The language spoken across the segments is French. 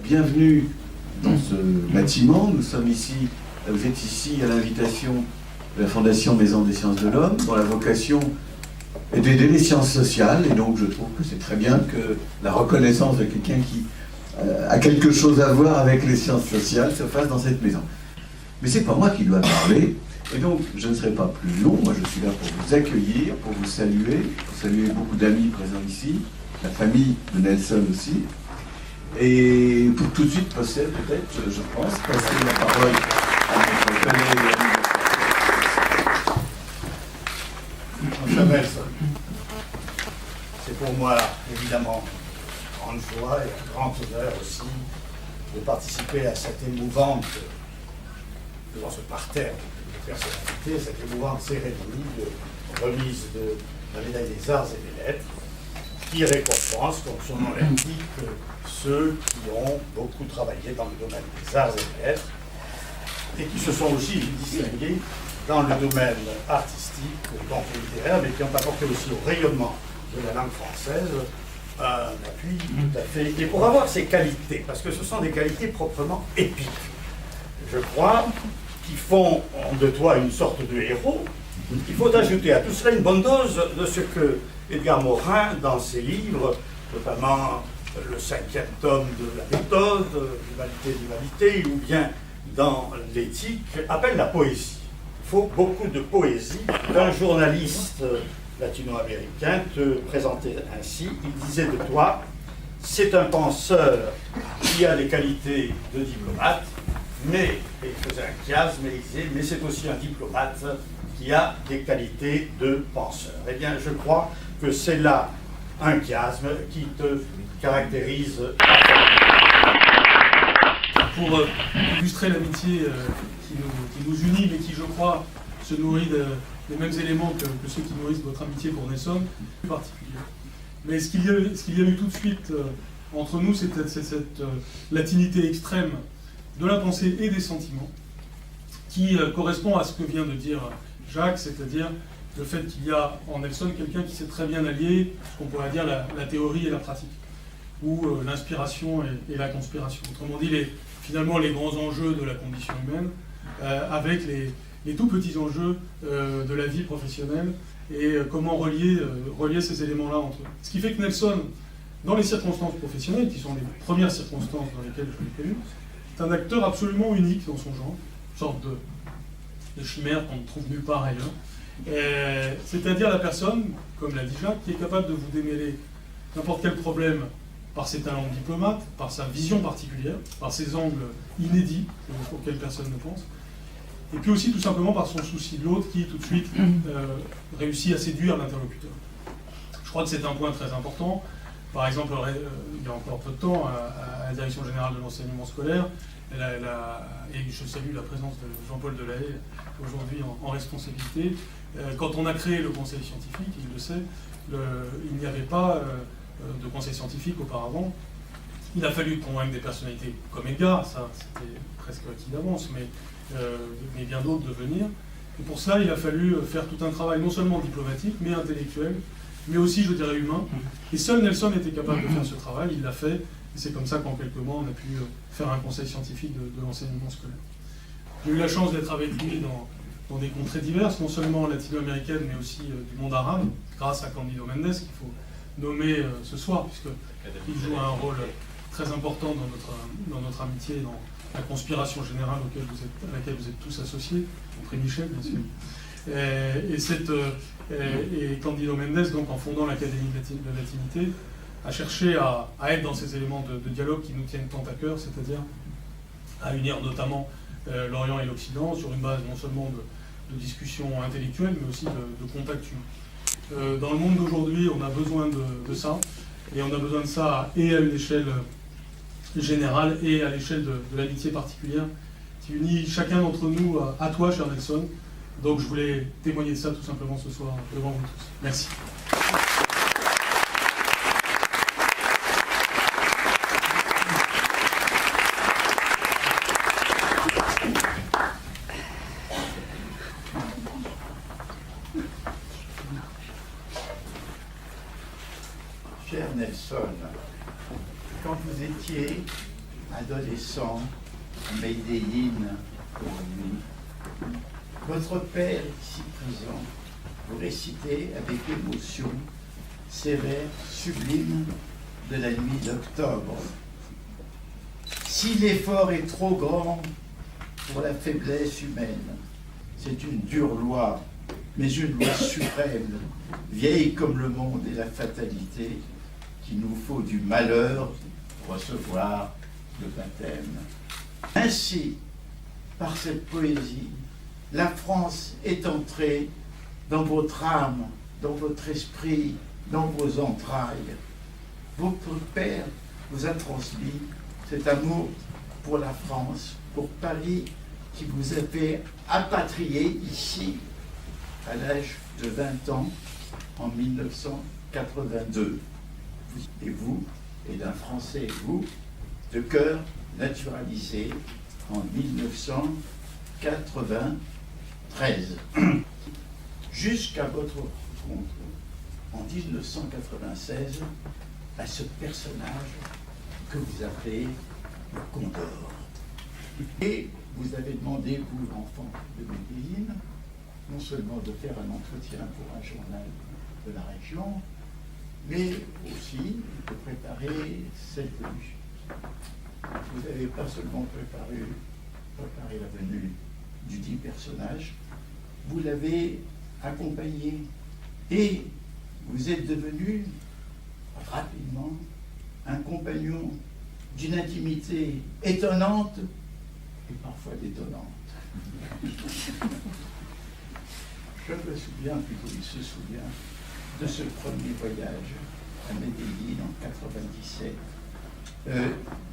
Bienvenue dans ce bâtiment. Vous êtes ici à l'invitation de la Fondation Maison des Sciences de l'Homme, dont la vocation est d'aider les sciences sociales. Et donc je trouve que c'est très bien que la reconnaissance de quelqu'un qui a quelque chose à voir avec les sciences sociales se fasse dans cette maison. Mais c'est pas moi qui dois parler. Et donc, je ne serai pas plus long. Moi, je suis là pour vous accueillir, pour vous saluer, pour saluer beaucoup d'amis présents ici, la famille de Nelson aussi. Et pour tout de suite passer, peut-être, je pense, passer la parole à notre collègue. Monsieur Nelson, c'est pour moi, évidemment, une grande joie et un grand honneur aussi de participer à cette émouvante, devant ce parterre de personnalités, cette émouvante cérémonie de remise de la médaille des arts et des lettres, qui récompense, comme son nom l'indique, ceux qui ont beaucoup travaillé dans le domaine des arts et des lettres et qui se sont aussi distingués dans le domaine artistique, donc littéraire, mais qui ont apporté aussi au rayonnement de la langue française un appui tout à fait. Et pour avoir ces qualités, parce que ce sont des qualités proprement épiques, je crois, qui font de toi une sorte de héros, il faut ajouter à tout cela une bonne dose de ce que Edgar Morin, dans ses livres, notamment le 5e tome de la méthode, l'humanité, ou bien dans l'éthique, appelle la poésie. Il faut beaucoup de poésie. Un journaliste latino-américain te présentait ainsi, il disait de toi, c'est un penseur qui a les qualités de diplomate, mais, et il faisait un chiasme, mais il disait, mais c'est aussi un diplomate qui a des qualités de penseur. Eh bien, je crois que c'est là un chiasme qui te caractérise. Pour illustrer l'amitié qui nous unit, mais qui, je crois, se nourrit des mêmes éléments que ceux qui nourrissent votre amitié pour Nelson, plus particulier. Mais ce qu'il y a eu tout de suite entre nous, c'est cette latinité extrême de la pensée et des sentiments, qui correspond à ce que vient de dire Jacques, c'est-à-dire le fait qu'il y a en Nelson quelqu'un qui sait très bien allier ce qu'on pourrait dire la théorie et la pratique, ou l'inspiration et la conspiration. Autrement dit, finalement les grands enjeux de la condition humaine, avec les tout petits enjeux de la vie professionnelle, et comment relier ces éléments-là entre eux. Ce qui fait que Nelson, dans les circonstances professionnelles, qui sont les premières circonstances dans lesquelles je l'ai connu, c'est un acteur absolument unique dans son genre, une sorte de chimère qu'on ne trouve nulle part ailleurs. C'est-à-dire la personne, comme l'a dit Jacques, qui est capable de vous démêler n'importe quel problème par ses talents de diplomate, par sa vision particulière, par ses angles inédits auxquels personne ne pense, et puis aussi tout simplement par son souci de l'autre qui tout de suite réussit à séduire l'interlocuteur. Je crois que c'est un point très important. Par exemple, il y a encore peu de temps, à la Direction Générale de l'Enseignement Scolaire, et je salue la présence de Jean-Paul Delahaye aujourd'hui en responsabilité, quand on a créé le conseil scientifique, il le sait, il n'y avait pas de conseil scientifique auparavant. Il a fallu convaincre des personnalités comme Edgar, ça c'était presque acquis d'avance, mais bien d'autres de venir. Et pour cela, il a fallu faire tout un travail non seulement diplomatique, mais intellectuel, mais aussi, je dirais, humain. Et seul Nelson était capable de faire ce travail, il l'a fait, et c'est comme ça qu'en quelques mois, on a pu faire un conseil scientifique de l'enseignement scolaire. J'ai eu la chance d'être avec lui dans des contrées diverses, non seulement latino-américaines, mais aussi du monde arabe, grâce à Cándido Méndez, qu'il faut nommer ce soir, puisqu'il joue un rôle très important dans notre amitié, dans la conspiration générale à laquelle vous êtes tous associés, compris Michel, bien sûr. Et Cándido Méndez, donc, en fondant l'Académie de latinité, a cherché à être dans ces éléments de dialogue qui nous tiennent tant à cœur, c'est-à-dire à unir notamment l'Orient et l'Occident sur une base non seulement de discussions intellectuelles, mais aussi de contacts humains. Dans le monde d'aujourd'hui, on a besoin de ça, et on a besoin de ça et à une échelle générale et à l'échelle de l'amitié particulière qui unit chacun d'entre nous à toi, cher Nelson. Donc je voulais témoigner de ça tout simplement ce soir devant vous tous. Merci. Cher Nelson, quand vous étiez adolescent, Médéine aujourd'hui. Votre père, ici présent, vous récitez avec émotion ces vers sublimes de la nuit d'octobre. Si l'effort est trop grand pour la faiblesse humaine, c'est une dure loi, mais une loi suprême, vieille comme le monde et la fatalité, qu'il nous faut du malheur pour recevoir le baptême. Ainsi, par cette poésie, la France est entrée dans votre âme, dans votre esprit, dans vos entrailles. Votre père vous a transmis cet amour pour la France, pour Paris, qui vous a fait apatrier ici à l'âge de 20 ans en 1982. Et vous, et d'un Français, vous, de cœur naturalisé en 1993. Jusqu'à votre rencontre en 1996 à ce personnage que vous appelez le Condor. Et vous avez demandé, vous, l'enfant de Médéine, non seulement de faire un entretien pour un journal de la région, mais aussi de préparer cette venue. Vous n'avez pas seulement préparé la venue du dit personnage, vous l'avez accompagné et vous êtes devenu rapidement un compagnon d'une intimité étonnante et parfois détonnante. Je me souviens, plutôt il se souvient, de ce premier voyage à Médéine en 97,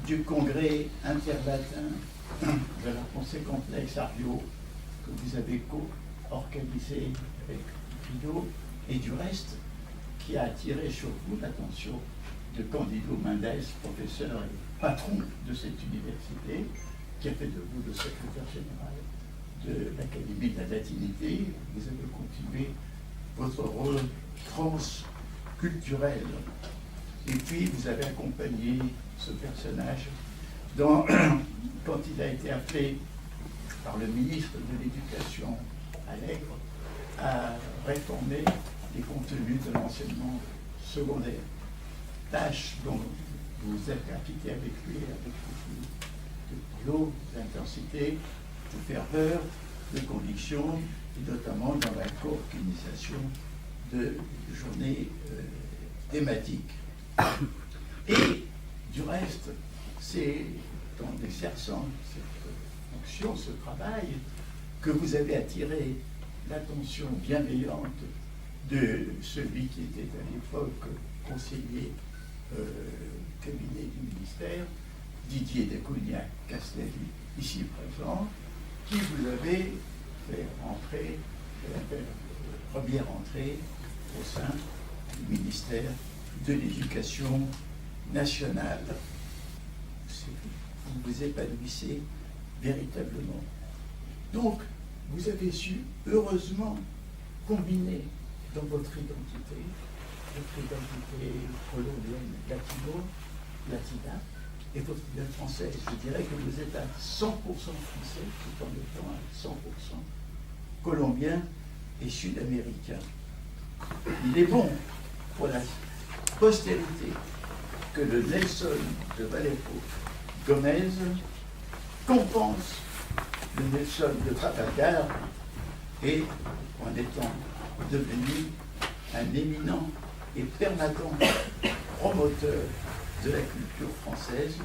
du congrès interlatin de la pensée complexe Ario, que vous avez co-organisé avec Guido, et du reste, qui a attiré sur vous l'attention de Candido Mendes, professeur et patron de cette université, qui a fait de vous le secrétaire général de l'Académie de la latinité. Vous avez continué votre rôle transculturel. Et puis, vous avez accompagné ce personnage quand il a été appelé par le ministre de l'Éducation, Allègre, à réformer les contenus de l'enseignement secondaire. Tâche dont vous êtes appliqué avec lui, avec beaucoup de brio, d'intensité, de ferveur, de conviction, et notamment dans la co-organisation de journées thématiques. Et du reste, c'est en exerçant cette fonction, ce travail, que vous avez attiré l'attention bienveillante de celui qui était à l'époque conseiller cabinet du ministère, Didier de Cougnac-Castelli, ici présent, qui vous avait fait rentrer, première entrée au sein du ministère de l'Éducation nationale. Vous vous épanouissez véritablement. Donc, vous avez su, heureusement, combiner dans votre identité colombienne latina, et votre identité française. Je dirais que vous êtes à 100% français, tout en étant à 100% colombien et sud-américain. Il est bon pour la postérité que le Nelson de Vallejo Gomez compense le Nelson de Trafalgar et en étant devenu un éminent et permanent promoteur de la culture française,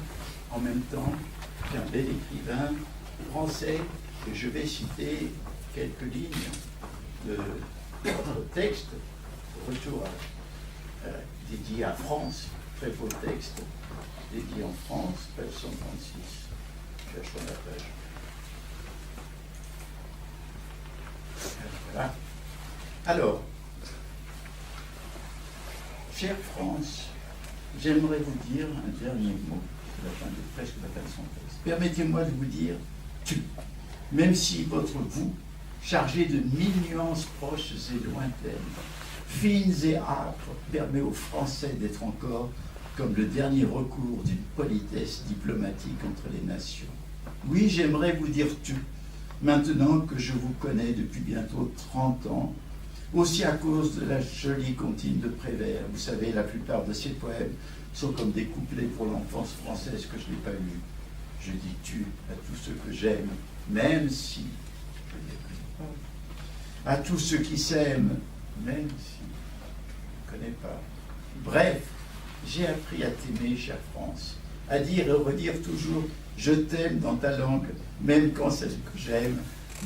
en même temps qu'un bel écrivain français. Et je vais citer quelques lignes de votre texte, retour dédié à France, très beau texte, dédié en France, page 136. Cherchons la page. Voilà. Alors, chère France, j'aimerais vous dire un dernier mot, c'est la fin de presque la fin de son texte. Permettez-moi de vous dire, même si votre vous, chargé de 1000 nuances proches et lointaines, fines et âpres, permet aux Français d'être encore comme le dernier recours d'une politesse diplomatique entre les nations. Oui, j'aimerais vous dire tu, maintenant que je vous connais depuis bientôt 30 ans, aussi à cause de la jolie comptine de Prévert. Vous savez, la plupart de ces poèmes sont comme des couplets pour l'enfance française que je n'ai pas lus. Je dis tu à tous ceux que j'aime, même si je ne les connais pas. À tous ceux qui s'aiment, même si je ne connais pas. Bref, j'ai appris à t'aimer, chère France, à dire et redire toujours « je t'aime » dans ta langue, même quand celle que j'aime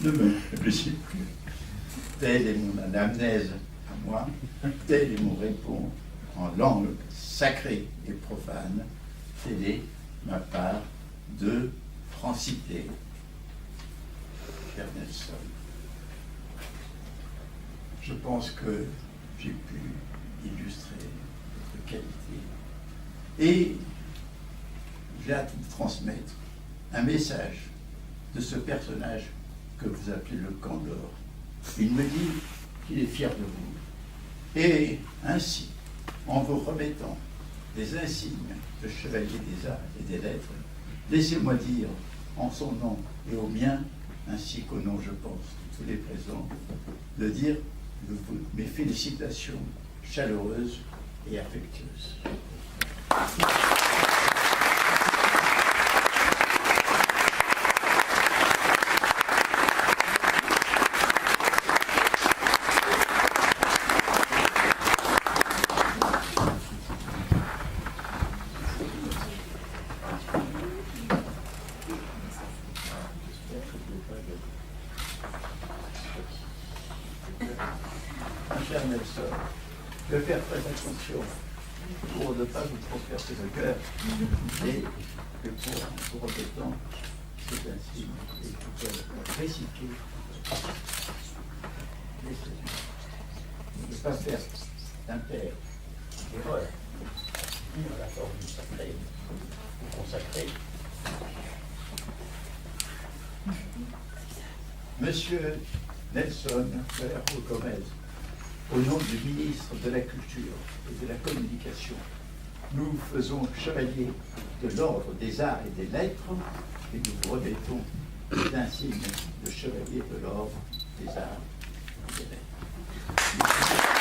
ne me plaît plus. Telle est mon anamnèse à moi, tel est mon répond en langue sacrée et profane, telle est ma part de francité. Cher Nelson, je pense que j'ai pu illustrer votre qualité et j'ai à vous transmettre un message de ce personnage que vous appelez le Candor. Il me dit qu'il est fier de vous. Et ainsi, en vous remettant des insignes de chevalier des arts et des lettres, laissez-moi dire, en son nom et au mien, ainsi qu'au nom, je pense, de tous les présents, de dire mes félicitations chaleureuses et affectueuses. Cher Nelson, je vais faire très attention pour ne pas vous transpercer le cœur et que pour autant, c'est ainsi et pour réciter ne pas faire d'un père erreur dans la forme du sacré ou consacré. Monsieur Nelson Ferro Gomez, au nom du ministre de la Culture et de la Communication, nous faisons chevalier de l'ordre des arts et des lettres et nous vous remettons les insignes de chevalier de l'ordre des arts et des lettres.